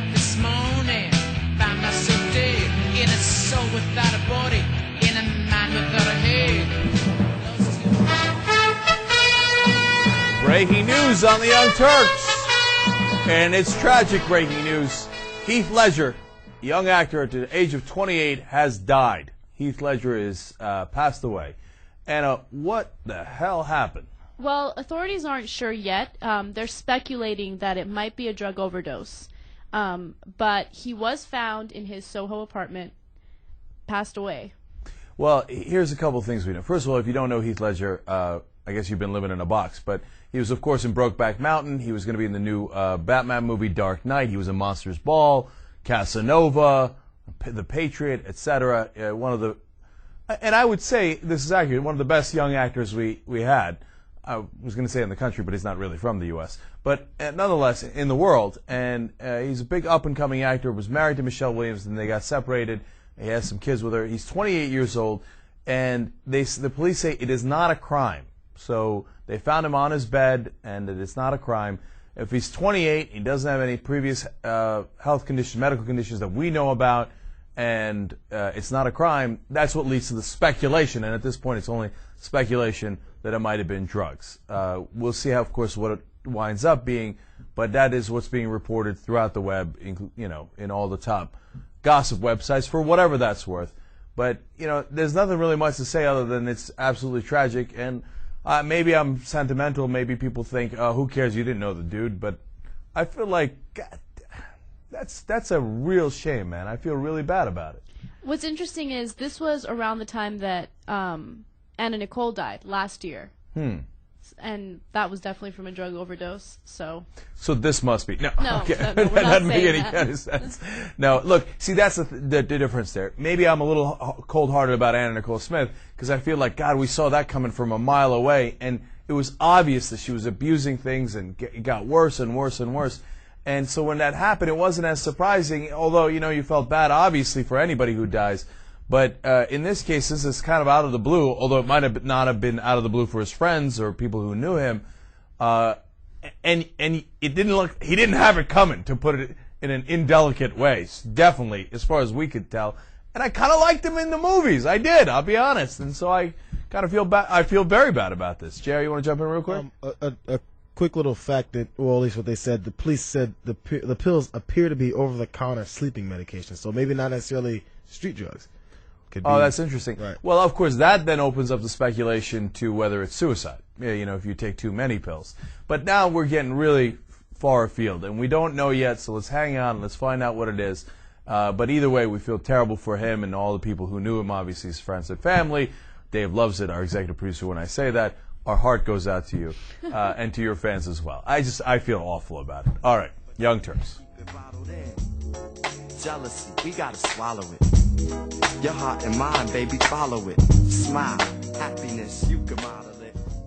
up this morning, found myself dead in a soul without a body, in a mind without a head. Breaking news on the Young Turks. And it's tragic breaking news. Heath Ledger, young actor at the age of 28, has died. Heath Ledger is passed away. Anna, what the hell happened? Well, authorities aren't sure yet. They're speculating that it might be a drug overdose. But he was found in his Soho apartment, passed away. Well, here's a couple of things we know. First of all, if you don't know Heath Ledger, I guess you've been living in a box. But he was, of course, in Brokeback Mountain. He was going to be in the new Batman movie, Dark Knight. He was in Monsters Ball, Casanova, The Patriot, etc. And I would say, this is accurate, one of the best young actors we had. I was going to say in the country, but he's not really from the U.S. But nonetheless, in the world. And he's a big up-and-coming actor, was married to Michelle Williams, and they got separated. He has some kids with her. He's 28 years old, and the police say it is not a crime. So they found him on his bed, and that it's not a crime. If he's 28, he doesn't have any previous health conditions, medical conditions that we know about, and it's not a crime, that's what leads to the speculation, and at this point it's only speculation that it might have been drugs. We'll see, how, of course, what it winds up being, but that is what's being reported throughout the web, in all the top gossip websites, for whatever that's worth. But, there's nothing really much to say other than it's absolutely tragic, and maybe I'm sentimental, maybe people think, oh, who cares, you didn't know the dude, but I feel like, God, that's a real shame, man. I feel really bad about it. What's interesting is this was around the time that Anna Nicole died last year. And that was definitely from a drug overdose. So this must be no. Okay. No, that doesn't make any that. kind of sense. No, look, see, that's the difference there. Maybe I'm a little cold-hearted about Anna Nicole Smith because I feel like, God, we saw that coming from a mile away, and it was obvious that she was abusing things, and it got worse and worse and worse. And so when that happened, it wasn't as surprising, although, you felt bad, obviously, for anybody who dies. But in this case, this is kind of out of the blue, although it might have not have been out of the blue for his friends or people who knew him. And it didn't look, he didn't have it coming, to put it in an indelicate way, definitely, as far as we could tell. And I kind of liked him in the movies. I did, I'll be honest. And so I kind of feel bad. I feel very bad about this. Jerry, you want to jump in real quick? A quick little fact that, well, at least what they said, the police said the pills appear to be over-the-counter sleeping medication, so maybe not necessarily street drugs. Oh, that's interesting. Right. Well, of course, that then opens up the speculation to whether it's suicide, if you take too many pills. But now we're getting really far afield, and we don't know yet, so let's hang on, let's find out what it is. But either way, we feel terrible for him and all the people who knew him, obviously his friends and family. Dave loves it, our executive producer, when I say that. Our heart goes out to you and to your fans as well. I feel awful about it. All right, Young Turks. Jealousy, we gotta swallow it. Your heart and mind, baby, follow it. Smile, happiness, you can mind.